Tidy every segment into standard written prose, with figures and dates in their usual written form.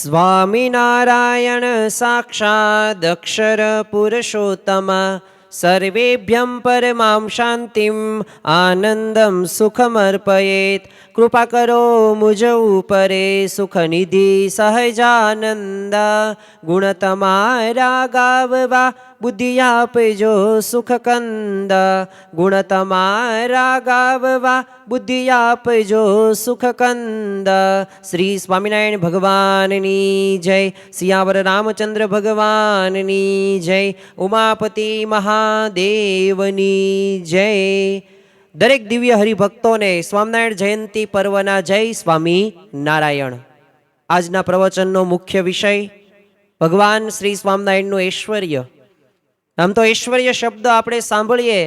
સ્વામિનારાયણ સાક્ષાદક્ષર પુરુષોત્તમ સર્વેભ્યં પરમાં શાંતિમ આનંદમ સુખમર્પયેત. કૃપા કરો મુજ ઉપરે સુખનિધિ સહજાનંદ. ગુણ તમારા ગાવવા બુદ્ધિ આપજો સુખકંદ. ગુણ તમારા ગાવવા બુદ્ધિ આપજો સુખકંદ. શ્રી સ્વામિનારાયણ ભગવાનની જય. સિયાવર રામચંદ્ર ભગવાનની જય. ઉમાપતિ મહાદેવની જય. દરેક દિવ્ય હરિભક્તોને સ્વામિનારાયણ જયંતિ પર્વના જય સ્વામી નારાયણ. આજના પ્રવચનનો મુખ્ય વિષય ભગવાન શ્રી સ્વામિનારાયણનું ઐશ્વર્ય. આમ તો ઐશ્વર્ય શબ્દ આપણે સાંભળીએ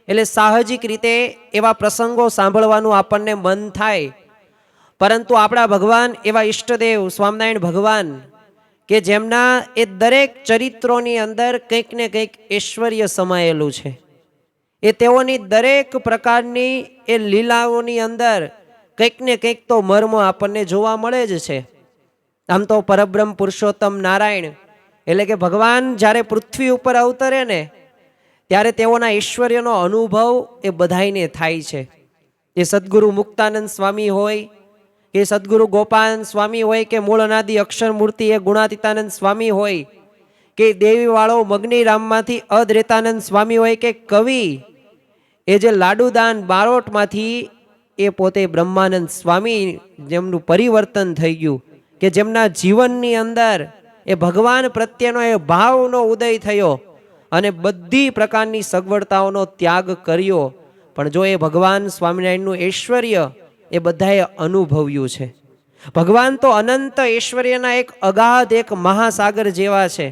એટલે સાહજિક રીતે એવા પ્રસંગો સાંભળવાનું આપણને મન થાય, પરંતુ આપણા ભગવાન એવા ઈષ્ટદેવ સ્વામિનારાયણ ભગવાન કે જેમના એ દરેક ચરિત્રોની અંદર કંઈક ને કંઈક ઐશ્વર્ય સમાયેલું છે. એ તેઓની દરેક પ્રકારની એ લીલાઓની અંદર કંઈક ને કંઈક તો મર્મ આપણને જોવા મળે જ છે. આમ તો પરબ્રહ્મ પુરુષોત્તમ નારાયણ એટલે કે ભગવાન જ્યારે પૃથ્વી ઉપર અવતરે ને ત્યારે તેઓના ઐશ્વર્યનો અનુભવ એ બધાઈને થાય છે. એ સદગુરુ મુક્તાનંદ સ્વામી હોય, કે સદગુરુ ગોપાલ સ્વામી હોય, કે મૂળ અનાદિ અક્ષર મૂર્તિ એ ગુણાતીતાનંદ સ્વામી હોય, કે દેવીવાળો મગનીરામમાંથી અદ્વૈતાનંદ સ્વામી હોય, કે કવિ એ જે લાડુદાન બારોટમાંથી એ પોતે બ્રહ્માનંદ સ્વામી જેમનું પરિવર્તન થઈ ગયું, કે જેમના જીવનની અંદર એ ભગવાન પ્રત્યેનો એ ભાવનો ઉદય થયો અને બધી પ્રકારની સગવડતાઓનો ત્યાગ કર્યો. પણ જો એ ભગવાન સ્વામિનારાયણનું ઐશ્વર્ય એ બધાએ અનુભવ્યું છે. ભગવાન તો અનંત ઐશ્વર્યના એક અગાધ એક મહાસાગર જેવા છે.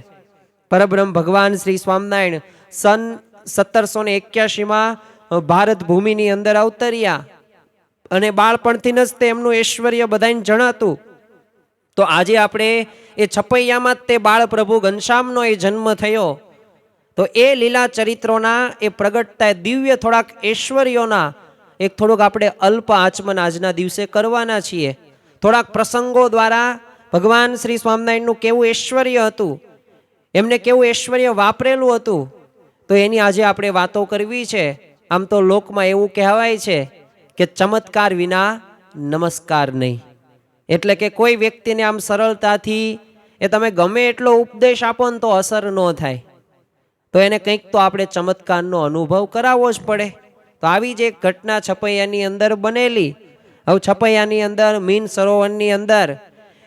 પરબ્રહ્મ ભગવાન શ્રી સ્વામિનારાયણ સન 1781માં ભારત ભૂમિની અંદર અવતર્યા અને બાળપણથી જ તેમનું ઐશ્વર્ય બધાને જણાતું. તો આજે આપણે એ છપૈયામાં તે બાળ પ્રભુ ઘનશ્યામનો એ જન્મ થયો. તો એ લીલા ચરિત્રોના એ પ્રગટતા દિવ્ય થોડાક ઐશ્વર્યોના એક થોડુંક આપણે અલ્પ આચમન આજના દિવસે કરવાના છીએ. થોડાક પ્રસંગો દ્વારા ભગવાન શ્રી સ્વામિનારાયણનું કેવું ઐશ્વર્ય હતું, એમને કેવું ઐશ્વર્ય વાપરેલું હતું, તો એની આજે આપણે વાતો કરવી છે. આમ તો લોકમાં એવું કહેવાય છે કે ચમત્કાર વિના નમસ્કાર નહીં. એટલે કે કોઈ વ્યક્તિને આમ સરળતાથી એ તમે ગમે એટલો ઉપદેશ આપો ને તો અસર ન થાય, તો એને કંઈક તો આપણે ચમત્કારનો અનુભવ કરાવવો જ પડે. તો આવી જ એક ઘટના છપૈયાની અંદર બનેલી. હવે છપૈયાની અંદર મીન સરોવરની અંદર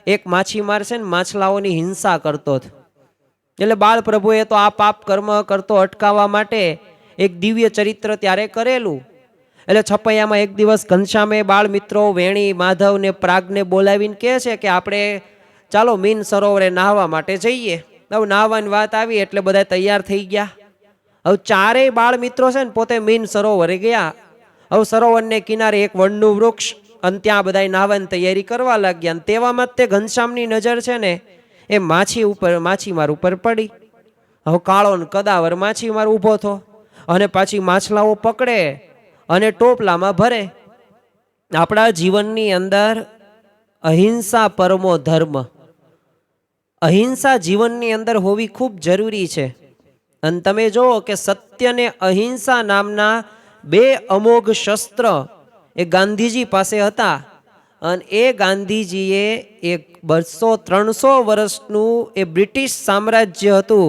એક માછીમાર છે ને માછલાઓની હિંસા કરતો હતો. એટલે બાળ પ્રભુએ તો આ પાપ કર્મ કરતો અટકાવવા માટે એક દિવ્ય ચરિત્ર ત્યારે કરેલું. એટલે છપૈયામાં એક દિવસ ઘનશ્યામે બાળ મિત્રો વેણી, માધવ ને પ્રાગને બોલાવીને કહે છે કે આપણે ચાલો મીન સરોવરે નાહવા માટે જઈએ. હવે નાહવાની વાત આવી એટલે બધા તૈયાર થઈ ગયા. હવે ચારેય બાળ મિત્રો છે ને પોતે મીન સરોવરે ગયા. હવે સરોવરને કિનારે એક વડનું વૃક્ષ અને ત્યાં બધા નાહવાની તૈયારી કરવા લાગ્યા. અને તેવામાં જ તે ઘનશ્યામની નજર છે ને એ માછીમાર ઉપર પડી. હવે કાળો ને કદાવર માછીમાર ઊભો થયો અને પાછી માછલાઓ પકડે અને ટોપલામાં ભરે. આપણા જીવનની અંદર અહિંસા પરમો ધર્મ, અહિંસા જીવનની અંદર હોવી ખૂબ જરૂરી છે. અને તમે જુઓ કે સત્ય ને અહિંસા નામના બે અમોઘ શસ્ત્ર એ ગાંધીજી પાસે હતા. અને એ ગાંધીજીએ એક 200-300 વર્ષનું એ બ્રિટિશ સામ્રાજ્ય હતું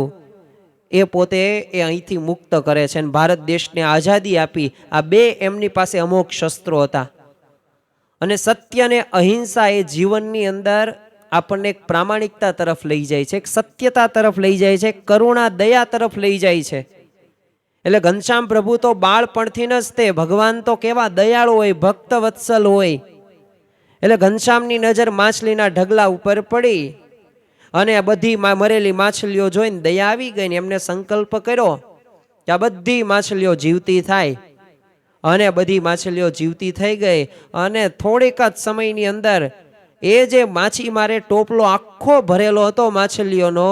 એ પોતે એ અહીંથી મુક્ત કરે છે અને ભારત દેશને આઝાદી આપી. આ બે એમની પાસે અમોઘ શસ્ત્રો હતા. અને સત્ય અને અહિંસા એ જીવનની અંદર આપણને એક પ્રામાણિકતા તરફ લઈ જાય છે, એક સત્યતા તરફ લઈ જાય છે, કરુણા દયા તરફ લઈ જાય છે. એટલે ઘનશ્યામ પ્રભુ તો બાળપણથી જ તે ભગવાન તો કેવા દયાળુ હોય, ભક્ત વત્સલ હોય. એટલે ઘનશ્યામની નજર માછલીના ઢગલા ઉપર પડી અને આ બધી મરેલી માછલીઓ જોઈને દયા આવી ગઈ ને એમને સંકલ્પ કર્યો કે આ બધી માછલીઓ જીવતી થાય. અને બધી માછલીઓ જીવતી થઈ ગઈ અને થોડીક જ સમયની અંદર એ જે માછીમારે ટોપલો આખો ભરેલો હતો માછલીઓનો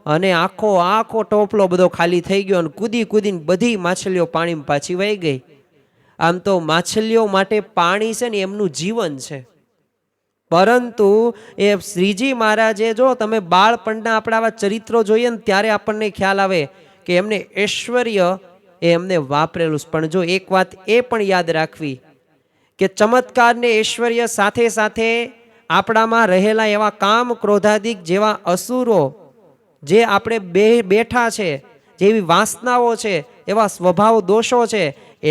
અને આખો ટોપલો બધો ખાલી થઈ ગયો અને કૂદી કૂદીને બધી માછલીઓ પાણીમાં પાછી વહી ગઈ. આમ તો માછલીઓ માટે પાણી છે ને એમનું જીવન છે, પરંતુ એ શ્રીજી મહારાજે, જો તમે બાળપણના આપણા આવા ચરિત્રો જોઈએ ને ત્યારે આપણને ખ્યાલ આવે કે એમને ઐશ્વર્ય એ એમને વાપરેલું. પણ જો એક વાત એ પણ યાદ રાખવી કે ચમત્કાર ને ઐશ્વર્ય સાથે સાથે આપણામાં રહેલા એવા કામ ક્રોધાદિક જેવા અસુરો, જે આપણે બેઠા છે, જેવી વાસનાઓ છે, એવા સ્વભાવ દોષો છે,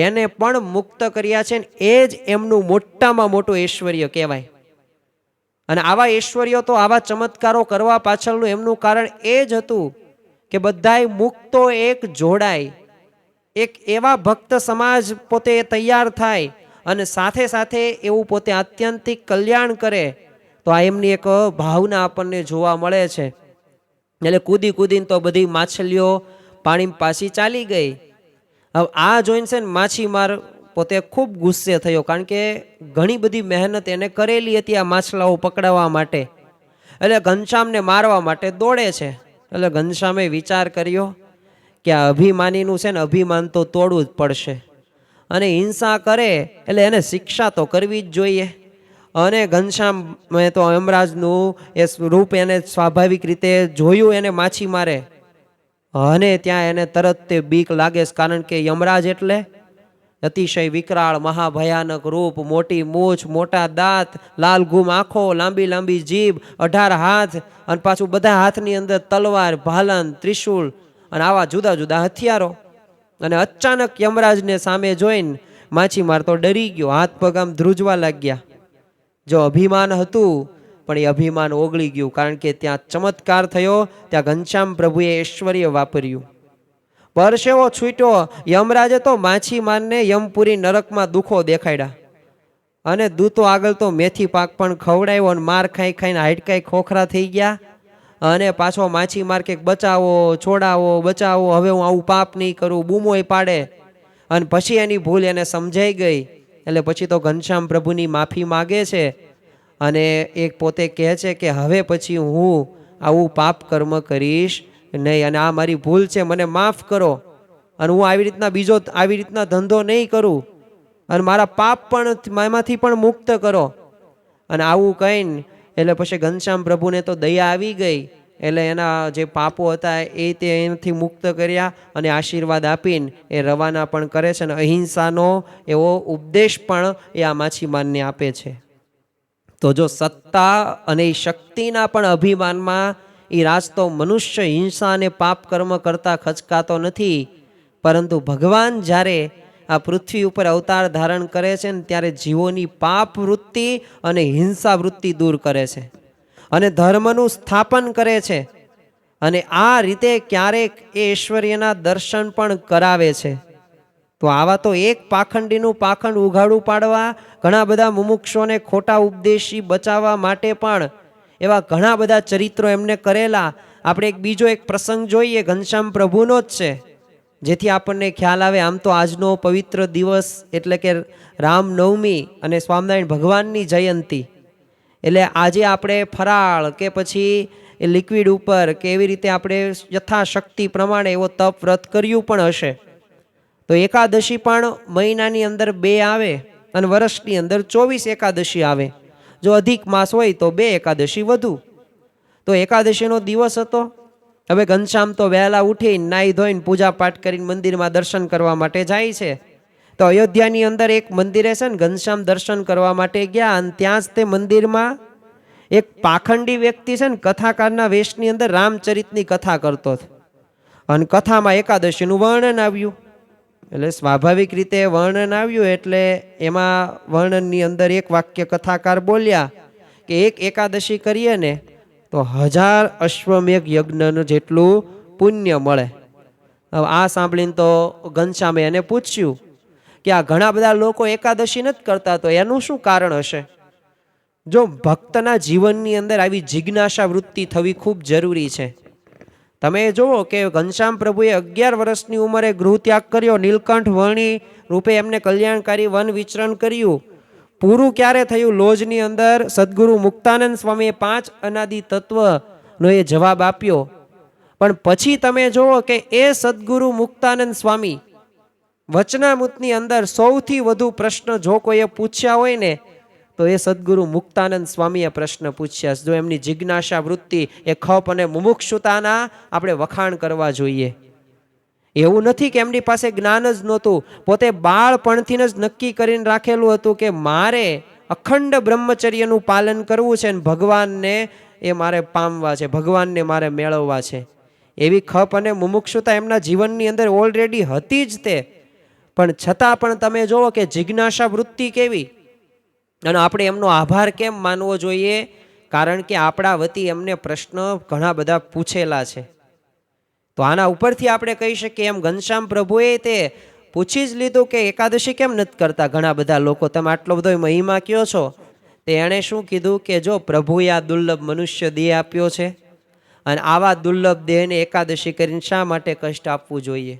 એને પણ મુક્ત કર્યા છે. એ જ એમનું મોટામાં મોટું ઐશ્વર્ય કહેવાય. અને આવા ઐશ્વર્યો તો, આવા ચમત્કારો કરવા પાછળનું એમનું કારણ એ જ હતું કે બધાય મુક્તો એક જોડાય, એક એવા ભક્ત સમાજ પોતે તૈયાર થાય અને સાથે સાથે એવું પોતે આત્યંતિક કલ્યાણ કરે. તો આ એમની એક ભાવના આપણને જોવા મળે છે. એટલે કૂદી કૂદીને તો બધી માછલીઓ પાણી પાછી ચાલી ગઈ. હવે આ જોઈને છે ને માછીમાર પોતે ખૂબ ગુસ્સે થયો, કારણ કે ઘણી બધી મહેનત એને કરેલી હતી આ માછલાઓ પકડાવવા માટે. એટલે ઘનશ્યામને મારવા માટે દોડે છે. એટલે ઘનશ્યામે વિચાર કર્યો કે આ અભિમાનીનું છે ને અભિમાન તો તોડવું જ પડશે, અને હિંસા કરે એટલે એને શિક્ષા તો કરવી જ જોઈએ. અને ઘનશ્યામ તો યમરાજનું એ રૂપ એને સ્વાભાવિક રીતે જોયું એને માછીમારે, અને ત્યાં એને તરત તે બીક લાગે, કારણ કે યમરાજ એટલે અતિશય વિકરાળ મહાભયાનક રૂપ, મોટી મૂછ, મોટા દાંત, લાલ ઘૂમ આંખો, લાંબી લાંબી જીભ, 18 હાથ, અને પાછું બધા હાથની અંદર તલવાર, ભાલન, ત્રિશૂળ અને આવા જુદા જુદા હથિયારો. અને અચાનક યમરાજને સામે જોઈને માછીમાર તો ડરી ગયો, હાથ પગ આમ ધ્રુજવા લાગ્યા. જો અભિમાન હતું પણ એ અભિમાન ઓગળી ગયું, કારણ કે ત્યાં ચમત્કાર થયો, ત્યાં ઘનશ્યામ પ્રભુએ ઐશ્વર્ય વાપર્યું. પરસેવો છૂટ્યો. યમરાજે તો માછીમારને યમપુરી નરકમાં દુઃખો દેખાડ્યા, અને દૂતો આગળ તો મેથી પાક પણ ખવડાવ્યો, અને માર ખાઈ ખાઈને હાડકાઈ ખોખરા થઈ ગયા. અને પાછો માછીમાર કે બચાવો, છોડાવો, બચાવો, હવે હું આવું પાપ નહીં કરું, બૂમોય પાડે. અને પછી એની ભૂલ એને સમજાઈ ગઈ. એટલે પછી તો ઘનશ્યામ પ્રભુની માફી માગે છે, અને એક પોતે કહે છે કે હવે પછી હું આવું પાપ કર્મ કરીશ નહીં, અને આ મારી ભૂલ છે, મને માફ કરો, અને હું આવી રીતના બીજો આવી રીતના ધંધો નહીં કરું, અને મારા પાપ પણ એમાંથી પણ મુક્ત કરો. અને આવું કહીને એટલે પછી ઘનશ્યામ પ્રભુને તો દયા આવી ગઈ. એટલે એના જે પાપો હતા એ તે એનાથી મુક્ત કર્યા, અને આશીર્વાદ આપીને એ રવાના પણ કરે છે. અને અહિંસાનો એવો ઉપદેશ પણ એ આ માછીમારને આપે છે. તો જો સત્તા અને શક્તિના પણ અભિમાનમાં એ રાજતો મનુષ્ય હિંસા અને પાપ કર્મ કરતા ખચકાતો નથી, પરંતુ ભગવાન જ્યારે આ પૃથ્વી ઉપર અવતાર ધારણ કરે છે ને ત્યારે જીવોની પાપ વૃત્તિ અને હિંસા વૃત્તિ દૂર કરે છે, અને ધર્મનું સ્થાપન કરે છે. અને આ રીતે ક્યારેક એ ઐશ્વર્યના દર્શન પણ કરાવે છે. તો આવા તો એક પાખંડીનું પાખંડ ઉઘાડું પાડવા, ઘણા બધા મુમુક્ષોને ખોટા ઉપદેશી બચાવવા માટે પણ એવા ઘણા બધા ચરિત્રો એમને કરેલા. આપણે બીજો એક પ્રસંગ જોઈએ, ઘનશ્યામ પ્રભુનો જ છે, જેથી આપણને ખ્યાલ આવે. આમ તો આજનો પવિત્ર દિવસ એટલે કે રામનવમી અને સ્વામિનારાયણ ભગવાનની જયંતી, એટલે આજે આપણે ફરાળ કે પછી એ લિક્વિડ ઉપર કે એવી રીતે આપણે યથાશક્તિ પ્રમાણે એવો તપ વ્રત કર્યું પણ હશે. તો એકાદશી પણ મહિનાની અંદર 2 આવે, અને વર્ષની અંદર 24 એકાદશી આવે. જો અધિક માસ હોય તો 2 એકાદશી વધુ. તો એકાદશીનો દિવસ હતો. હવે ઘનશ્યામ તો વહેલા ઉઠીને નાહી ધોઈને પૂજા પાઠ કરીને મંદિરમાં દર્શન કરવા માટે જાય છે. તો અયોધ્યાની અંદર એક મંદિરે છે ને ઘનશ્યામ દર્શન કરવા માટે ગયા, અને ત્યાં જ તે મંદિરમાં એક પાખંડી વ્યક્તિ છે ને કથાકારના વેશની અંદર રામચરિતની કથા કરતો હતો, અને કથામાં એકાદશીનું વર્ણન આવ્યું. એટલે સ્વાભાવિક રીતે વર્ણન આવ્યું એટલે એમાં વર્ણનની અંદર એક વાક્ય કથાકાર બોલ્યા કે એક એકાદશી કરીએ ને તો 1000 અશ્વમેઘ યજ્ઞનું જેટલું પુણ્ય મળે. હવે આ સાંભળીને તો ઘનશ્યામે એને પૂછ્યું કે આ ઘણા બધા લોકો એકાદશી નથી કરતા, તો એનું શું કારણ હશે? જો ભક્તના જીવનની અંદર આવી જિજ્ઞાસા વૃત્તિ થવી ખૂબ જરૂરી છે. તમે જુઓ કે ઘનશ્યામ પ્રભુએ 11 વર્ષની ઉંમરે ગૃહ ત્યાગ કર્યો, નીલકંઠ વર્ણી રૂપે એમને કલ્યાણકારી વન વિચરણ કર્યું. પૂરું ક્યારે થયું? લોજની અંદર સદગુરુ મુક્તાનંદ સ્વામીએ 5 અનાદિ તત્વનો એ જવાબ આપ્યો. પણ પછી તમે જુઓ કે એ સદગુરુ મુક્તાનંદ સ્વામી વચનામૃતની અંદર સૌથી વધુ પ્રશ્ન જો કોઈએ પૂછ્યા હોય ને તો એ સદગુરુ મુક્તાનંદ સ્વામીએ પ્રશ્ન પૂછ્યા. જો એમની જિજ્ઞાસા વૃત્તિ એ ખપ અને મુમુક્ષુતાના આપણે વખાણ કરવા જોઈએ. એવું નથી કે એમની પાસે જ્ઞાન જ નહોતું, પોતે બાળપણથી જ નક્કી કરીને રાખેલું હતું કે મારે અખંડ બ્રહ્મચર્યનું પાલન કરવું છે અને ભગવાનને એ મારે પામવા છે, ભગવાનને મારે મેળવવા છે. એવી ખપ અને મુમુક્ષુતા એમના જીવનની અંદર ઓલરેડી હતી જ તે. પણ છતાં પણ તમે જુઓ કે જિજ્ઞાસા વૃત્તિ કેવી, અને આપણે એમનો આભાર કેમ માનવો જોઈએ? કારણ કે આપણા વતી એમને પ્રશ્ન ઘણા બધા પૂછેલા છે. તો આના ઉપરથી આપણે કહી શકીએ એમ ઘનશ્યામ પ્રભુએ તે પૂછી જ લીધું કે એકાદશી કેમ નથી કરતા ઘણા બધા લોકો, તમે આટલો બધો મહિમા કયો છો. તે એણે શું કીધું કે જો પ્રભુએ આ દુર્લભ મનુષ્ય દેહ આપ્યો છે, અને આવા દુર્લભ દેહને એકાદશી કરીને શા માટે કષ્ટ આપવું જોઈએ?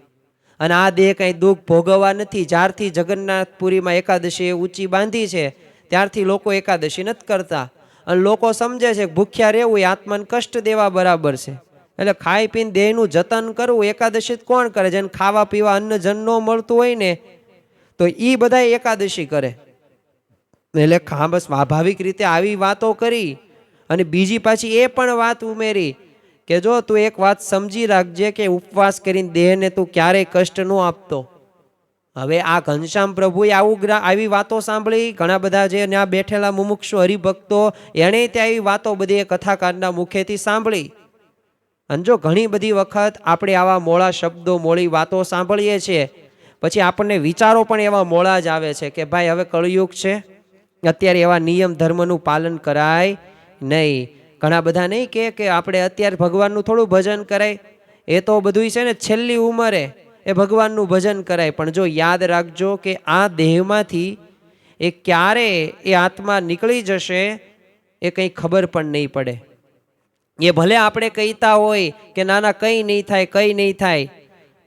અને આ દેહ કંઈ દુઃખ ભોગવવા નથી. જ્યારથી જગન્નાથપુરીમાં એકાદશી ઊંચી બાંધી છે ત્યારથી લોકો એકાદશી નથી કરતા. અને લોકો સમજે છે કે ભૂખ્યા રહેવું એ આત્માને કષ્ટ દેવા બરાબર છે. એટલે ખાઈ પીને દેહનું જતન કરવું એકાદશી કોણ કરે? જેને ખાવા પીવા અન્ન જન ન મળતું હોય ને, તો એ બધા એકાદશી કરે. એટલે બસ સ્વાભાવિક રીતે આવી વાતો કરી. અને બીજી પાછી એ પણ વાત ઉમેરી કે જો તું એક વાત સમજી રાખજે કે ઉપવાસ કરીને દેહને તું ક્યારેય કષ્ટ ન આપતો. હવે આ ઘનશ્યામ પ્રભુએ આવી વાતો સાંભળી. ઘણા બધા જે ત્યાં બેઠેલા મુમુક્ષુ હરિભક્તો એણે ત્યાં આવી વાતો બધી કથાકારના મુખેથી સાંભળી. અને જો ઘણી બધી વખત આપણે આવા મોળા શબ્દો, મોળી વાતો સાંભળીએ છીએ, પછી આપણને વિચારો પણ એવા મોળા જ આવે છે કે ભાઈ હવે કળયુગ છે, અત્યારે એવા નિયમ ધર્મનું પાલન કરાય નહીં. ઘણા બધા નહીં કે આપણે અત્યારે ભગવાનનું થોડું ભજન કરાય, એ તો બધું છે ને છેલ્લી ઉંમરે એ ભગવાનનું ભજન કરાય. પણ જો યાદ રાખજો કે આ દેહમાંથી એ ક્યારે એ આત્મા નીકળી જશે એ કંઈ ખબર પણ નહીં પડે. એ ભલે આપણે કહેતા હોય કે ના ના કંઈ નહીં થાય, કંઈ નહીં થાય,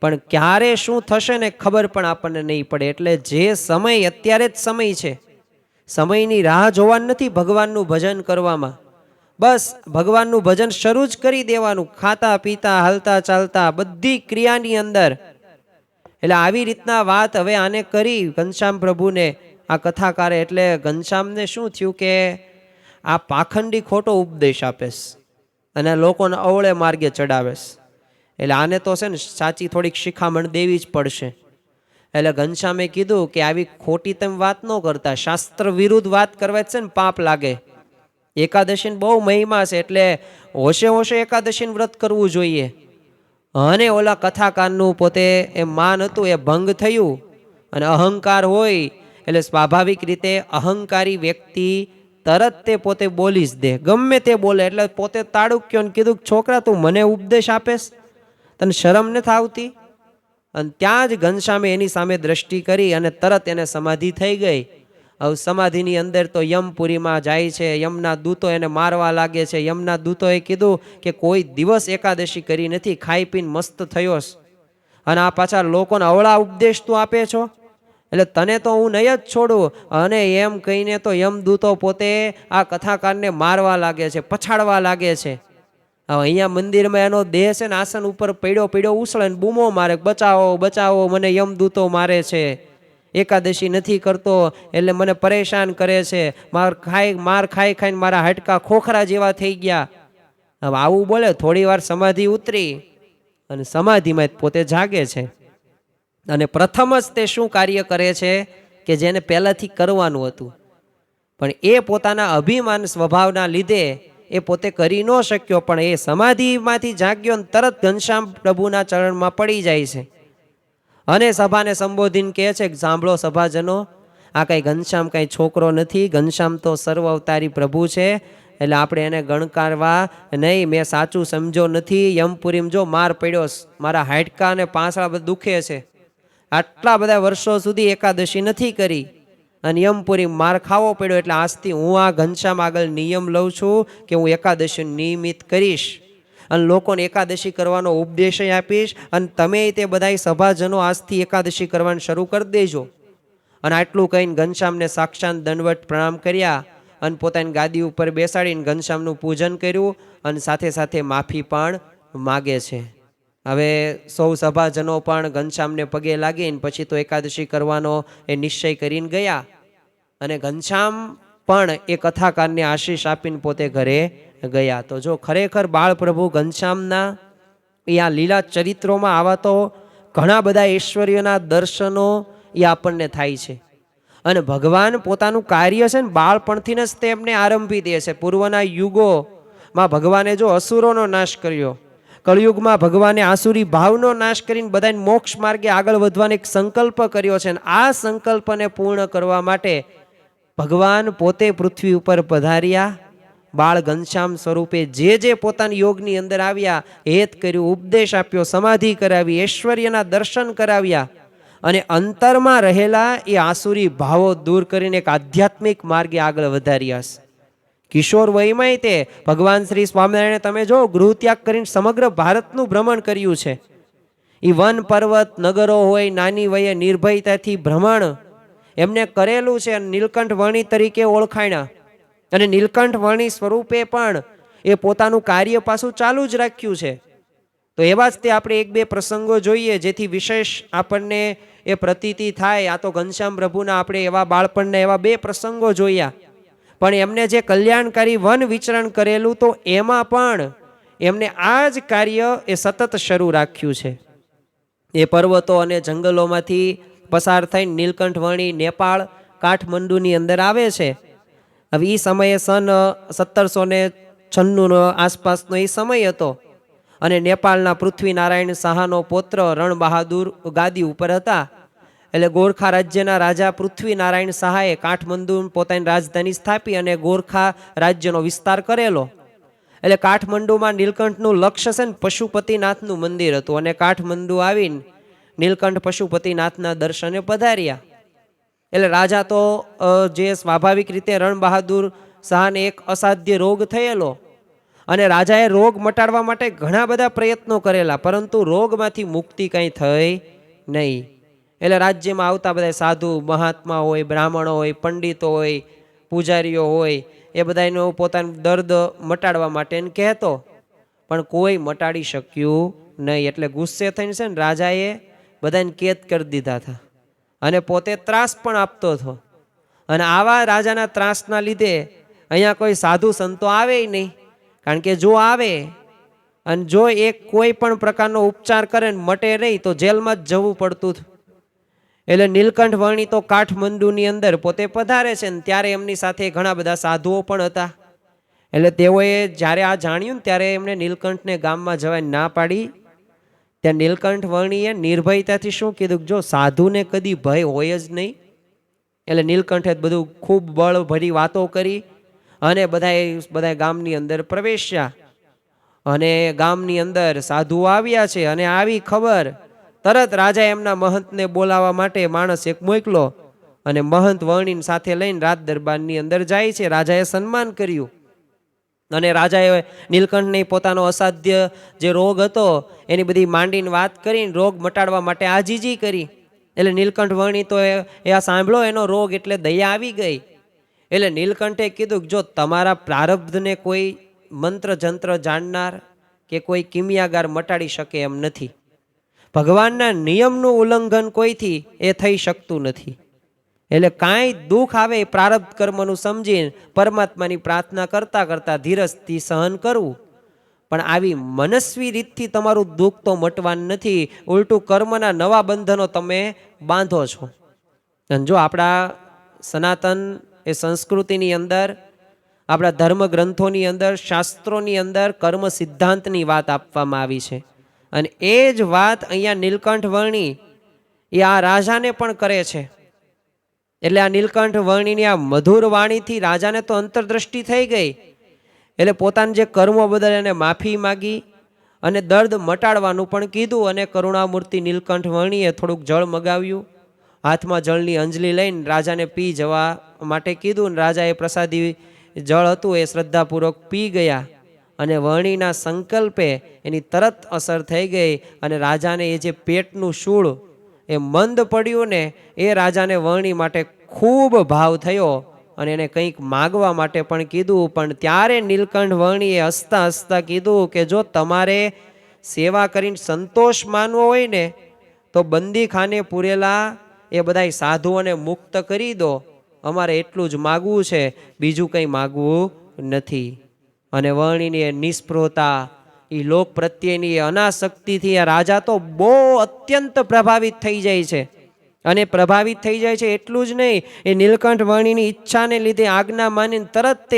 પણ ક્યારે શું થશે ને ખબર પણ આપણને નહીં પડે. એટલે જે સમય અત્યારે જ સમય છે, સમયની રાહ જોવાની નથી ભગવાનનું ભજન કરવામાં. બસ ભગવાનનું ભજન શરૂ જ કરી દેવાનું, ખાતા પીતા હાલતા ચાલતા બધી ક્રિયાની અંદર. એટલે આવી રીતના વાત હવે આને કરી ઘનશ્યામ પ્રભુને આ કથાકારે. એટલે ઘનશ્યામને શું થયું કે આ પાખંડી ખોટો ઉપદેશ આપેશ અને લોકોને અવળે માર્ગે ચડાવેશ. એટલે આને તો છે ને સાચી થોડીક શિખામણ દેવી જ પડશે. એટલે ઘનશ્યામે કીધું કે આવી ખોટી તમે વાત ન કરતા, શાસ્ત્ર વિરુદ્ધ વાત કરવા છે ને પાપ લાગે. એકાદશીને બહુ મહિમા છે, એટલે હોશે હોશે એકાદશીનું વ્રત કરવું જોઈએ. અને ઓલા કથાકારનું પોતે એ માન હતું એ ભંગ થયું. અને અહંકાર હોય એટલે સ્વાભાવિક રીતે અહંકારી વ્યક્તિ તરત તે પોતે બોલી જ દે, ગમે તે બોલે. એટલે પોતે તાડુક્યો ને કીધું છોકરા તું મને ઉપદેશ આપેશ, તને શરમ નથી આવતી? અને ત્યાં જ ઘનશ્યામે એની સામે દ્રષ્ટિ કરી અને તરત એને સમાધિ થઈ ગઈ. હવે સમાધિની અંદર તો યમપુરીમાં જાય છે, યમના દૂતો એને મારવા લાગે છે. યમના દૂતોએ કીધું કે કોઈ દિવસ એકાદશી કરી નથી, ખાઈ પીને મસ્ત થયો, અને આ પાછા લોકોને અવળા ઉપદેશ તું આપે છો, એટલે તને તો હું નહીં જ છોડું. અને એમ કહીને તો યમદૂતો પોતે આ કથાકારને મારવા લાગે છે, પછાડવા લાગે છે. હવે અહીંયા મંદિરમાં એનો દેહ છે ને આસન ઉપર પડ્યો ઉછળે ને બૂમો મારે, બચાવો બચાવો, મને યમદૂતો મારે છે, એકાદશી નથી કરતો એટલે મને પરેશાન કરે છે, માર ખાઈ ખાઈને મારા હાડકા ખોખરા જેવા થઈ ગયા. હવે આવું બોલે. થોડી વાર સમાધિ ઉતરી અને સમાધિમાં પોતે જાગે છે. અને પ્રથમ જ તે શું કાર્ય કરે છે કે જેને પહેલાથી કરવાનું હતું, પણ એ પોતાના અભિમાન સ્વભાવના લીધે એ પોતે કરી ન શક્યો. પણ એ સમાધિમાંથી જાગ્યો ને તરત ઘનશ્યામ પ્રભુના ચરણમાં પડી જાય છે. અને સભાને સંબોધીને કહે છે કે સાંભળો સભાજનો, આ કાંઈ ઘનશ્યામ કાંઈ છોકરો નથી, ઘનશ્યામ તો સર્વ અવતારી પ્રભુ છે, એટલે આપણે એને ગણકારવા નહીં. મેં સાચું સમજો નથી. યમપુરીમાં જો માર પડ્યો, મારા હાડકા અને પાંસળા બધા દુખે છે, આટલા બધા વર્ષો સુધી એકાદશી નથી કરી અને યમપુરી માર ખાવો પડ્યો, એટલે આજથી હું આ ઘનશ્યામ આગળ નિયમ લઉં છું કે હું એકાદશી નિયમિત કરીશ અને લોકોને એકાદશી કરવાનો ઉપદેશ આપીશ. અને તમે તે બધા સભાજનો આજથી એકાદશી કરવાનું શરૂ કરી દેજો. અને આટલું કહીને ઘનશ્યામને સાક્ષાત દંડવત પ્રણામ કર્યા અને પોતાની ગાદી ઉપર બેસાડીને ઘનશ્યામનું પૂજન કર્યું અને સાથે સાથે માફી પણ માગે છે. હવે સૌ સભાજનો પણ ઘનશ્યામને પગે લાગીને પછી તો એકાદશી કરવાનો એ નિશ્ચય કરીને ગયા. અને ઘનશ્યામ પણ એ કથાકારને આશીષ આપીને પોતે ઘરે ગયા. તો જો ખરેખર બાળ પ્રભુ ઘનશ્યામના એ આ લીલા ચરિત્રોમાં આવા તો ઘણા બધા ઐશ્વર્યના દર્શનો એ આપણને થાય છે. અને ભગવાન પોતાનું કાર્ય છે ને બાળપણથી જ તેમને આરંભી દે છે. પૂર્વના યુગોમાં ભગવાને જો અસુરોનો નાશ કર્યો, કળિયુગમાં ભગવાને આસુરી ભાવનો નાશ કરીને બધાને મોક્ષ માર્ગે આગળ વધવાનો એક સંકલ્પ કર્યો છે. અને આ સંકલ્પને પૂર્ણ કરવા માટે ભગવાન પોતે પૃથ્વી ઉપર પધાર્યા. બાળ ઘનશ્યામ સ્વરૂપે જે પોતાના યોગની અંદર આવ્યા, હેત કર્યું, ઉપદેશ આપ્યો, સમાધિ કરાવી, ઐશ્વર્યના દર્શન કરાવ્યા અને અંતરમાં રહેલા એ આસુરી ભાવો દૂર કરીને એક આધ્યાત્મિક માર્ગે આગળ વધાર્યા છે. કિશોર વયમાં તે ભગવાન શ્રી સ્વામિનારાયણે તમે જો ગૃહત્યાગ કરીને સમગ્ર ભારતનું ભ્રમણ કર્યું છે. એ વન પર્વત નગરો હોય, નાની વયે નિર્ભયતાથી ભ્રમણ એમને કરેલું છે. નીલકંઠ વર્ણી તરીકે ઓળખાણ્યા અને નીલકંઠ વર્ણી સ્વરૂપે પણ એ પોતાનું કાર્ય પાછું ચાલુ જ રાખ્યું છે. તો એવા જ તે આપણે એક બે પ્રસંગો જોઈએ જેથી વિશેષ આપણને એ પ્રતીતિ થાય. આ તો ઘનશ્યામ પ્રભુના આપણે એવા બાળપણના એવા બે પ્રસંગો જોયા, પણ એમને જે કલ્યાણકારી વન વિચરણ કરેલું તો એમાં પણ એમને આ જ કાર્ય એ સતત શરૂ રાખ્યું છે. એ પર્વતો અને જંગલોમાંથી પસાર થઈને નીલકંઠ વર્ણી નેપાળ કાઠમંડુની અંદર આવે છે. હવે એ સમયે સન 1796 આસપાસનો એ સમય હતો અને નેપાળના પૃથ્વીનારાયણ શાહનો પૌત્ર રણ બહાદુર ગાદી ઉપર હતા. એટલે ગોરખા રાજ્યના રાજા પૃથ્વીનારાયણ શાહે કાઠમંડુ પોતાની રાજધાની સ્થાપી અને ગોરખા રાજ્યનો વિસ્તાર કરેલો. એટલે કાઠમંડુમાં નીલકંઠનું લક્ષ્ય છે ને પશુપતિનાથનું મંદિર હતું અને કાઠમંડુ આવીને નીલકંઠ પશુપતિનાથના દર્શને પધાર્યા. એટલે રાજા તો જે સ્વાભાવિક રીતે રણ બહાદુર શાહને એક અસાધ્ય રોગ થયેલો અને રાજાએ રોગ મટાડવા માટે ઘણા બધા પ્રયત્નો કરેલા, પરંતુ રોગમાંથી મુક્તિ કંઈ થઈ નહીં. એટલે રાજ્યમાં આવતા બધા સાધુ મહાત્મા હોય, બ્રાહ્મણો હોય, પંડિતો હોય, પૂજારીઓ હોય, એ બધાનો પોતાનું દર્દ મટાડવા માટે કહેતો, પણ કોઈ મટાડી શક્યું નહીં. એટલે ગુસ્સે થઈને છે ને રાજાએ બધાને કેદ કરી દીધા હતા અને પોતે ત્રાસ પણ આપતો હતો. અને આવા રાજાના ત્રાસના લીધે અહીંયા કોઈ સાધુ સંતો આવે નહીં, કારણ કે જો આવે અને જો એક કોઈ પણ પ્રકારનો ઉપચાર કરે ને મટે નહીં તો જેલમાં જ જવું પડતું. એટલે નીલકંઠ વર્ણી તો કાઠમંડુની અંદર પોતે પધારે છે ને ત્યારે એમની સાથે ઘણા બધા સાધુઓ પણ હતા. એટલે તેઓએ જ્યારે આ જાણ્યું ને ત્યારે એમણે નીલકંઠને ગામમાં જવાની ના પાડી. ત્યાં નીલકંઠ વર્ણીએ નિર્ભયતાથી શું કીધું, જો સાધુને કદી ભય હોય જ નહીં. એટલે નીલકંઠે બધું ખૂબ બળ ભરી વાતો કરી અને બધા ગામની અંદર પ્રવેશ્યા. અને ગામની અંદર સાધુઓ આવ્યા છે અને આવી ખબર તરત રાજા એમના મહંતને બોલાવવા માટે માણસ એક મોકલો અને મહંત વર્ણીને સાથે લઈને રાજ દરબારની અંદર જાય છે. રાજાએ સન્માન કર્યું અને રાજાએ નીલકંઠને પોતાનો અસાધ્ય જે રોગ હતો એની બધી માંડીને વાત કરીને રોગ મટાડવા માટે આજીજી કરી. એટલે નીલકંઠ વર્ણી તો એ આ સાંભળો એનો રોગ એટલે દયા આવી ગઈ. એટલે નીલકંઠે કીધું કે જો તમારા પ્રારબ્ધને કોઈ મંત્ર જંત્ર જાણનાર કે કોઈ કિમિયાગાર મટાડી શકે એમ નથી. ભગવાનના નિયમનું ઉલ્લંઘન કોઈથી એ થઈ શકતું નથી. એટલે કાંઈ દુઃખ આવે એ પ્રારબ્ધ કર્મનું સમજીને પરમાત્માની પ્રાર્થના કરતા કરતા ધીરજથી સહન કરવું. પણ આવી મનસ્વી રીતથી તમારું દુઃખ તો મટવાનું નથી, ઉલટું કર્મના નવા બંધનો તમે બાંધો છો. અને જો આપણા સનાતન એ સંસ્કૃતિની અંદર, આપણા ધર્મ ગ્રંથોની અંદર, શાસ્ત્રોની અંદર કર્મ સિદ્ધાંતની વાત આપવામાં આવી છે. અને એ જ વાત અહીંયા નીલકંઠ વર્ણી એ આ રાજાને પણ કરે છે. એટલે આ નીલકંઠ વર્ણીની આ મધુર વાણીથી રાજાને તો અંતરદ્રષ્ટિ થઈ ગઈ. એટલે પોતાના જે કર્મો બદલ એને માફી માગી અને દર્દ મટાડવાનું પણ કીધું. અને કરુણામૂર્તિ નીલકંઠ વર્ણીએ થોડુંક જળ મગાવ્યું, હાથમાં જળની અંજલી લઈને રાજાને પી જવા માટે કીધું. અને રાજાએ પ્રસાદી જળ હતું એ શ્રદ્ધાપૂર્વક પી ગયા અને વર્ણીના સંકલ્પે એની તરત અસર થઈ ગઈ. અને રાજાને એ જે પેટનું શૂળ એ મંદ પડ્યું ને એ રાજાને વર્ણી માટે ખૂબ ભાવ થયો અને એને કંઈક માગવા માટે પણ કીધું. પણ ત્યારે નીલકંઠ વર્ણીએ હસતા હસતા કીધું કે જો તમારે સેવા કરીને સંતોષ માનવો હોય ને તો બંદીખાને પૂરેલા એ બધા સાધુઓને મુક્ત કરી દો અમારે એટલું જ માગવું છે, બીજું કંઈ માગવું નથી. અને વર્ણિની નિસ્પૃહતા, એ લોક પ્રત્યેની અનાસક્તિથી આ રાજા તો બહુ અત્યંત પ્રભાવિત થઈ જાય છે. અને પ્રભાવિત થઈ જાય છે એટલું જ નહીં, એ નીલકંઠ વર્ણિની ઈચ્છાને લીધે આજ્ઞા માનીને તરત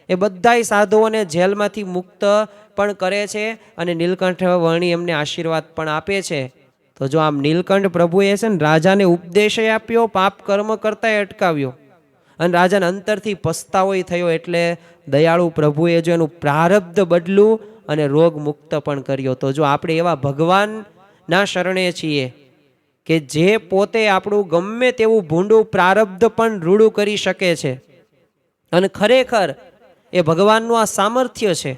એ બધાય સાધુઓને જેલમાંથી મુક્ત પણ કરે છે અને નીલકંઠ વર્ણી એમને આશીર્વાદ પણ આપે છે. તો જો આમ નીલકંઠ પ્રભુએ છે ને રાજાને ઉપદેશ આપ્યો, પાપ કર્મ કરતા અટકાવ્યો અને રાજાને અંતરથી પસ્તાવો થયો. એટલે દયાળુ પ્રભુએ જો એનું પ્રારબ્ધ બદલું અને રોગ મુક્ત પણ કર્યો. તો જો આપણે એવા ભગવાનના શરણે છીએ કે જે પોતે આપણું ગમે તેવું ભૂંડું પ્રારબ્ધ પણ રૂડું કરી શકે છે, અને ખરેખર એ ભગવાનનું આ સામર્થ્ય છે.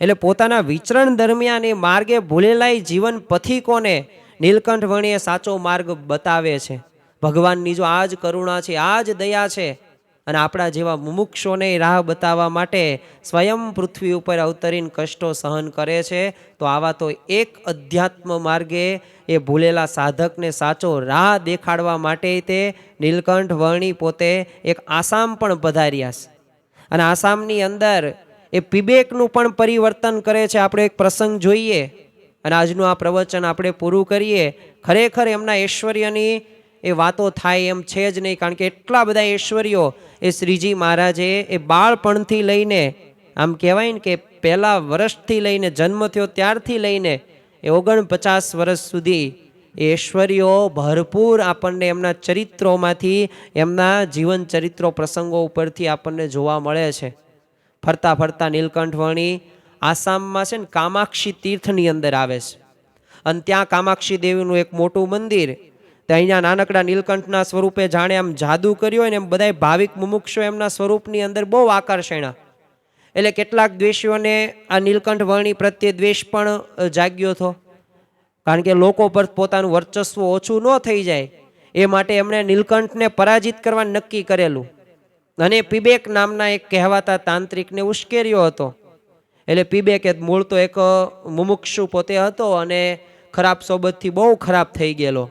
એટલે પોતાના વિચરણ દરમિયાન એ માર્ગે ભૂલેલાય જીવન પથિકોને નીલકંઠ વર્ણીએ સાચો માર્ગ બતાવે છે. ભગવાનની જો આ જ કરુણા છે, આ જ દયા છે, અને આપણા જેવા મુમુક્ષોને રાહ બતાવવા માટે સ્વયં પૃથ્વી ઉપર અવતરીને કષ્ટો સહન કરે છે. તો આવા તો એક અધ્યાત્મ માર્ગે એ ભૂલેલા સાધકને સાચો રાહ દેખાડવા માટે તે નીલકંઠ વર્ણી પોતે એક આસામ પણ પધાર્યા છે. અને આસામની અંદર એ પીબેકનું પણ પરિવર્તન કરે છે. આપણે એક પ્રસંગ જોઈએ અને આજનું આ પ્રવચન આપણે પૂરું કરીએ. ખરેખર એમના ઐશ્વર્યની એ વાતો થાય એમ છે જ નહીં, કારણ કે એટલા બધા ઐશ્વર્યો એ શ્રીજી મહારાજે એ બાળપણથી લઈને, આમ કહેવાય ને કે પહેલા વર્ષથી લઈને, જન્મ થયો ત્યારથી લઈને એ 49 વર્ષ સુધી એ ઐશ્વર્યો ભરપૂર આપણને એમના ચરિત્રોમાંથી, એમના જીવન ચરિત્રો પ્રસંગો ઉપરથી આપણને જોવા મળે છે. ફરતા ફરતા નીલકંઠ વર્ણી આસામમાં છે ને કામાક્ષી તીર્થની અંદર આવે છે, અને ત્યાં કામાક્ષી દેવીનું એક મોટું મંદિર. ત્યાં નાનકડા નીલકંઠના સ્વરૂપે જાણે આમ જાદુ કર્યો હોય ને એમ બધા ભાવિક મુમુક્ષો એમના સ્વરૂપની અંદર બહુ આકર્ષણા. એટલે કેટલાક દ્વેષીઓને આ નીલકંઠ વર્ણી પ્રત્યે દ્વેષ પણ જાગ્યો હતો, કારણ કે લોકો પર પોતાનું વર્ચસ્વ ઓછું ન થઈ જાય એ માટે એમણે નીલકંઠને પરાજિત કરવાનું નક્કી કરેલું. અને પીબેક નામના એક કહેવાતા તાંત્રિકને ઉશ્કેર્યો હતો. એટલે પીબેક મૂળ તો એક મુમુક્ષુ પોતે હતો અને ખરાબ સોબતથી બહુ ખરાબ થઈ ગયેલો.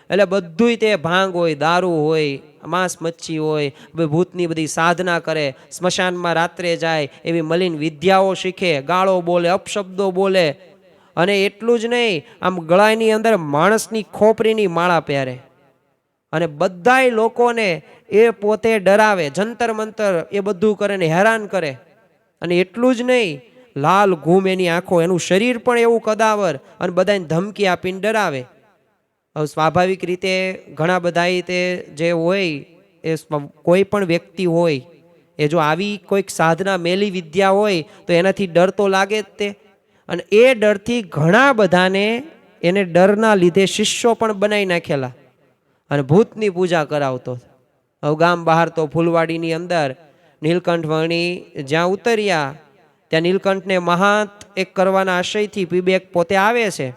એટલે બધુંય તે ભાંગ હોય, દારૂ હોય, માંસ મચ્છી હોય, ભૂતની બધી સાધના કરે, સ્મશાનમાં રાત્રે જાય, એવી મલિન વિદ્યાઓ શીખે, ગાળો બોલે, અપશબ્દો બોલે, અને એટલું જ નહીં, આમ ગળાની અંદર માણસની ખોપરીની માળા પહેરે અને બધાય લોકોને એ પોતે ડરાવે, જંતર મંતર એ બધું કરે ને હેરાન કરે. અને એટલું જ નહીં, લાલ ઘૂમ એની આંખો, એનું શરીર પણ એવું કદાવર, અને બધાને ધમકી આપીને ડરાવે. હવે સ્વાભાવિક રીતે ઘણા બધા તે જે હોય એ કોઈ પણ વ્યક્તિ હોય એ જો આવી કોઈક સાધના મેલી વિદ્યા હોય તો એનાથી ડર તો લાગે જ તે. અને એ ડરથી ઘણા બધાને એને ડરના લીધે શિષ્યો પણ બનાવી નાખેલા અને ભૂતની પૂજા કરાવતો. હવે ગામ બહાર તો ફૂલવાડીની અંદર નીલકંઠ વર્ણી જ્યાં ઉતર્યા ત્યાં નીલકંઠને મહાત એક કરવાના આશયથી પીબેક પોતે આવે છે,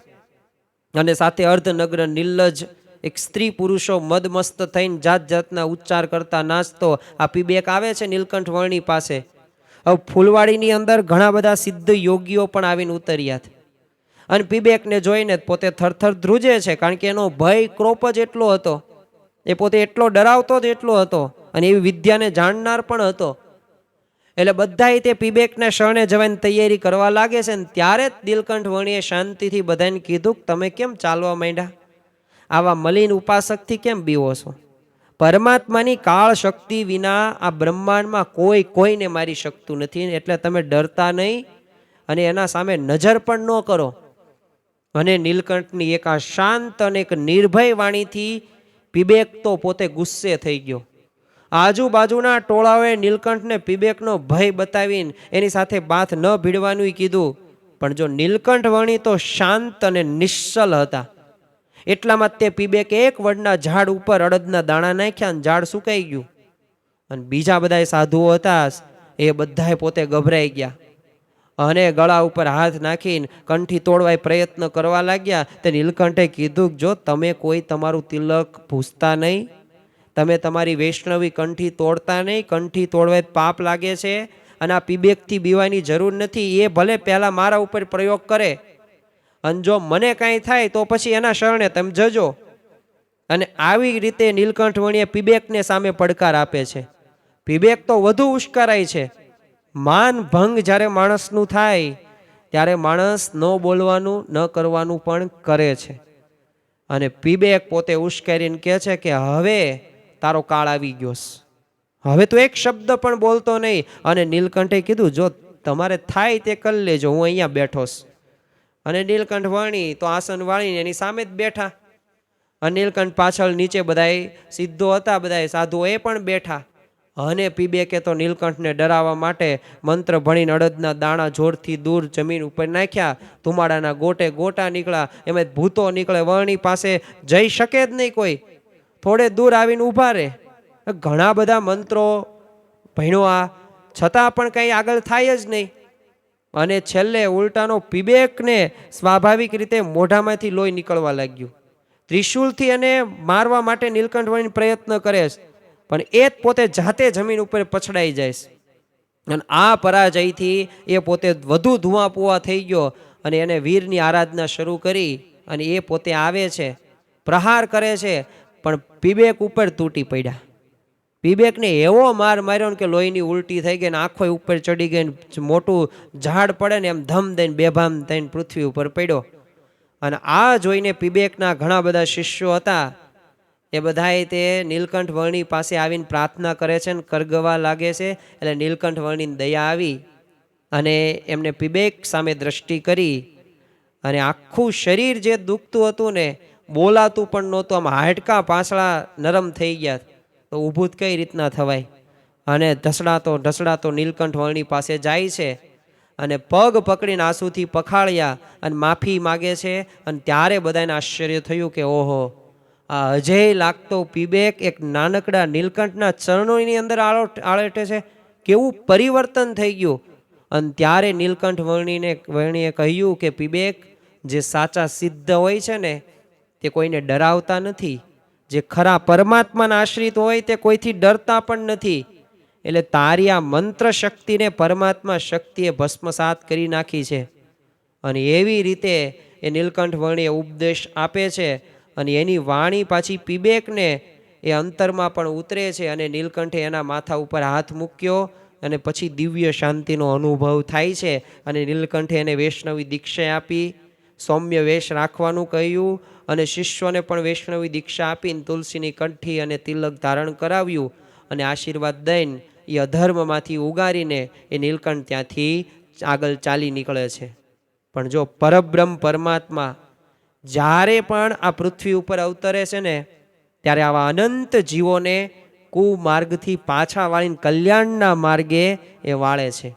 અને સાથે અર્ધનગ્ન નિર્લજ એક સ્ત્રી પુરુષો મદમસ્ત થઈને જાત જાતના ઉચ્ચાર કરતા નાચતો આ પીબેક આવે છે નીલકંઠ વર્ણી પાસે. હવે ફૂલવાડીની અંદર ઘણા બધા સિદ્ધ યોગીઓ પણ આવીને ઉતર્યા છે, અને પીબેકને જોઈને પોતે થરથર ધ્રુજે છે, કારણ કે એનો ભય ક્રોપ જ એટલો હતો, એ પોતે એટલો ડરાવતો જ એટલો હતો, અને એવી વિદ્યાને જાણનાર પણ હતો. એટલે બધાય તે પીબેકના શરણે જવાની તૈયારી કરવા લાગે છે. ને ત્યારે જ નીલકંઠ વર્ણીએ શાંતિથી બધાને કીધું કે તમે કેમ ચાલવા માંડ્યા? આવા મલિન ઉપાસકથી કેમ બીવો છો? પરમાત્માની કાળ શક્તિ વિના આ બ્રહ્માંડમાં કોઈને મારી શકતું નથી, એટલે તમે ડરતા નહીં અને એના સામે નજર પણ ન કરો. અને નીલકંઠની એક આ શાંત અને એક નિર્ભય વાણીથી પીબેક તો પોતે ગુસ્સે થઈ ગયો. આજુબાજુના ટોળાઓએ નીલકંઠને પીબેકનો ભય બતાવીને એની સાથે બાથ ન ભીડવાનું કીધું, પણ જો નીલકંઠ વર્ણી તો શાંત અને નિશ્ચલ હતા. એટલામાં તે પીબેકે એક વડના ઝાડ ઉપર અડદના દાણા નાખ્યા અને ઝાડ સુકાઈ ગયું. અને બીજા બધા સાધુઓ હતા એ બધાએ પોતે ગભરાઈ ગયા અને ગળા ઉપર હાથ નાખીને કંઠી તોડવા પ્રયત્ન કરવા લાગ્યા. તે નીલકંઠે કીધું, જો તમે કોઈ તમારું તિલક ભૂસતા નહીં, તમે તમારી વૈષ્ણવી કંઠી તોડતા નહીં, કંઠી તોડવા પાપ લાગે છે, અને આ પીબેકથી બીવાની જરૂર નથી. એ ભલે પહેલા મારા ઉપર પ્રયોગ કરે, અને જો મને કાંઈ થાય તો પછી એના શરણે તમે જજો. અને આવી રીતે નીલકંઠ વણિએ પીબેકને સામે પડકાર આપે છે. પીબેક તો વધુ ઉશ્કેરાય છે. માન ભંગ જ્યારે માણસનું થાય ત્યારે માણસ ન બોલવાનું ન કરવાનું પણ કરે છે. અને પીબેક પોતે ઉશ્કેરીને કહે છે કે હવે તારો કાળ આવી ગયો છે, હવે તું એક શબ્દ પણ બોલતો નહીં. અને નીલકંઠે કીધું જો તમારે થાય તે કરી લેજો, હું અહીંયા બેઠો છું. અને નીલકંઠ વણી તો આસન વાળીને એની સામે જ બેઠા. અને નીલકંઠ પાછળ નીચે બધાય સિદ્ધો હતા, બધાય સાધુઓ એ પણ બેઠા. અને પીબેકે તો નીલકંઠને ડરાવવા માટે મંત્ર ભણીને અડદના દાણા જોરથી દૂર જમીન ઉપર નાખ્યા. ધુમાડાના ગોટે ગોટા નીકળ્યા, એમાં ભૂતો નીકળે. વર્ણી પાસે જઈ શકે જ નહીં કોઈ, થોડે દૂર આવીને ઊભા રહે. ઘણા બધા મંત્રો ભણ્યા છતાં પણ કંઈ આગળ થાય જ નહીં. અને છેલ્લે ઉલટાનો પીબેકને સ્વાભાવિક રીતે મોઢામાંથી લોહી નીકળવા લાગ્યું. ત્રિશુલથી એને મારવા માટે નીલકંઠ વણી પ્રયત્ન કરે છે, પણ એ જ પોતે જાતે જમીન ઉપર પછડાઈ જાય છે. અને આ પરાજયથી એ પોતે વધુ ધુઆ પુઆ થઈ ગયો. અને એને વીરની આરાધના શરૂ કરી. અને એ પોતે આવે છે, પ્રહાર કરે છે, પણ પીબેક ઉપર તૂટી પડ્યા. પીબેકને એવો માર માર્યો કે લોહીની ઉલટી થઈ ગઈ ને આંખો ઉપર ચડી ગઈ. મોટું ઝાડ પડે ને એમ ધમ દઈને બેભામ થઈને પૃથ્વી ઉપર પડ્યો. અને આ જોઈને પીબેકના ઘણા બધા શિષ્યો હતા, એ બધાએ તે નીલકંઠ વર્ણી પાસે આવીને પ્રાર્થના કરે છે ને કરગવા લાગે છે. એટલે નીલકંઠ વર્ણીને દયા આવી અને એમને પીબેક સામે દ્રષ્ટિ કરી. અને આખું શરીર જે દુખતું હતું ને, બોલાતું પણ નહોતું, આમ હાડકા પાછળા નરમ થઈ ગયા. તો ઊભું કઈ રીતના થવાય. અને ઢસડાતો નીલકંઠ વર્ણી પાસે જાય છે અને પગ પકડીને આંસુથી પખાળ્યા અને માફી માગે છે. અને ત્યારે બધાને આશ્ચર્ય થયું કે ઓહો, આ અજય લાગતો પીબેક એક નાનકડા નીલકંઠના ચરણોની અંદર આળેટે છે, કેવું પરિવર્તન થઈ ગયું. અને ત્યારે નીલકંઠ વર્ણીએ કહ્યું કે પીબેક, જે સાચા સિદ્ધ હોય છે ને તે કોઈને ડરાવતા નથી, જે ખરા પરમાત્માના આશ્રિત હોય તે કોઈથી ડરતા પણ નથી. એટલે તારી આ મંત્ર શક્તિને પરમાત્મા શક્તિએ ભસ્મસાત કરી નાખી છે. અને એવી રીતે એ નીલકંઠ વર્ણીએ ઉપદેશ આપે છે. અને એની વાણી પાછી પીબેકને એ અંતરમાં પણ ઉતરે છે. અને નીલકંઠે એના માથા ઉપર હાથ મૂક્યો અને પછી દિવ્ય શાંતિનો અનુભવ થાય છે. અને નીલકંઠે એને વૈષ્ણવી દીક્ષા આપી, સૌમ્ય વેશ રાખવાનું કહ્યું. અને શિષ્યોને પણ વૈષ્ણવી દીક્ષા આપીને તુલસીની કંઠી અને તિલક ધારણ કરાવ્યું. અને આશીર્વાદ દઈને એ અધર્મમાંથી ઉગારીને એ નીલકંઠ ત્યાંથી આગળ ચાલી નીકળે છે. પણ જો પરબ્રહ્મ પરમાત્મા જ્યારે પણ આ પૃથ્વી ઉપર અવતરે છે ને, ત્યારે આવા અનંત જીવોને કુમાર્ગથી પાછા વાળીને કલ્યાણના માર્ગે એ વાળે છે.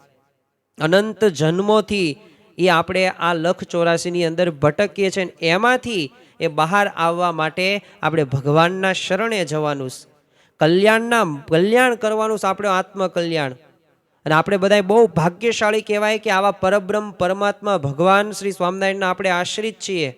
અનંત જન્મોથી એ આપણે આ 1,84,ની અંદર ભટકીએ છીએ. એમાંથી એ બહાર આવવા માટે આપણે ભગવાનના શરણે જવાનું છે, કલ્યાણ કરવાનું છે, આપણે આત્મકલ્યાણ. અને આપણે બધા બહુ ભાગ્યશાળી કહેવાય કે આવા પરબ્રહ્મ પરમાત્મા ભગવાન શ્રી સ્વામિનારાયણના આપણે આશ્રિત છીએ.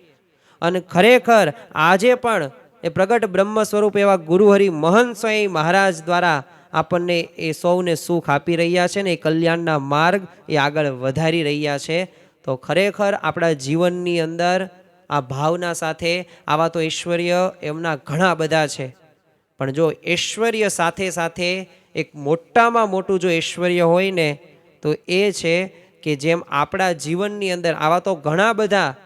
અને ખરેખર આજે પણ એ પ્રગટ બ્રહ્મ સ્વરૂપ એવા ગુરુહરિ મહંત સ્વામી મહારાજ દ્વારા આપણને એ સૌને સુખ આપી રહ્યા છે ને એ કલ્યાણના માર્ગ એ આગળ વધારી રહ્યા છે. તો ખરેખર આપણા જીવનની અંદર આ ભાવના સાથે આવા તો ઐશ્વર્ય એમના ઘણા બધા છે. પણ જો ઐશ્વર્ય સાથે સાથે એક મોટામાં મોટું જો ઐશ્વર્ય હોય ને તો એ છે કે જેમ આપણા જીવનની અંદર આવા તો ઘણા બધા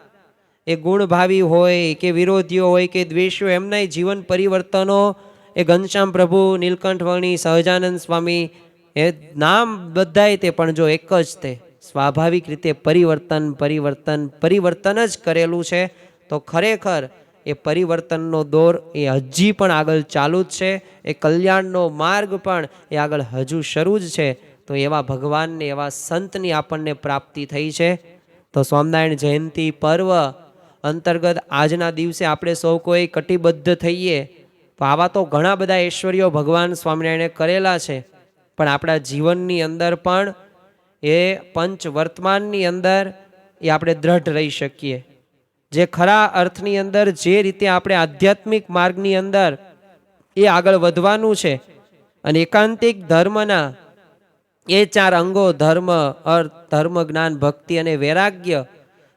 એ ગુણભાવી હોય કે વિરોધીઓ હોય કે દ્વેષીઓ, એમના જીવન પરિવર્તનો એ ઘનશ્યામ પ્રભુ, નીલકંઠ વર્ણી, સહજાનંદ સ્વામી, એ નામ બધાય તે, પણ જો એક જ તે સ્વાભાવિક રીતે પરિવર્તન જ કરેલું છે. તો ખરેખર એ પરિવર્તનનો દોર એ હજી પણ આગળ ચાલુ જ છે. એ કલ્યાણનો માર્ગ પણ એ આગળ હજુ શરૂ જ છે. તો એવા ભગવાનને, એવા સંતની આપણને પ્રાપ્તિ થઈ છે. તો સ્વામિનારાયણ જયંતિ પર્વ અંતર્ગત આજના દિવસે આપણે સૌ કોઈ કટિબદ્ધ થઈએ. તો આવા તો ઘણા બધા ઐશ્વર્યો ભગવાન સ્વામિનારાયણે કરેલા છે, પણ આપણા જીવનની અંદર પણ એ પંચ વર્તમાનની અંદર એ આપણે દ્રઢ રહી શકીએ. જે ખરા અર્થની અંદર જે રીતે આપણે આધ્યાત્મિક માર્ગની અંદર એ આગળ વધવાનું છે અને એકાંતિક ધર્મના એ 4 અંગો ધર્મ, અર્થ, ધર્મ, જ્ઞાન, ભક્તિ અને વૈરાગ્ય,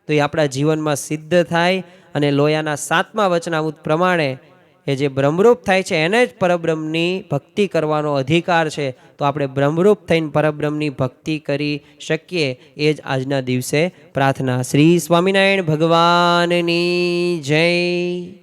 તો એ આપણા જીવનમાં સિદ્ધ થાય. અને લોયાના 7મા વચનામૃત પ્રમાણે એ જે બ્રહ્મરૂપ થાય છે એને જ પરબ્રહ્મની ભક્તિ કરવાનો અધિકાર છે. તો આપણે બ્રહ્મરૂપ થઈને પરબ્રહ્મની ભક્તિ કરી શકીએ એ જ આજના દિવસે પ્રાર્થના. શ્રી સ્વામિનારાયણ ભગવાનની જય.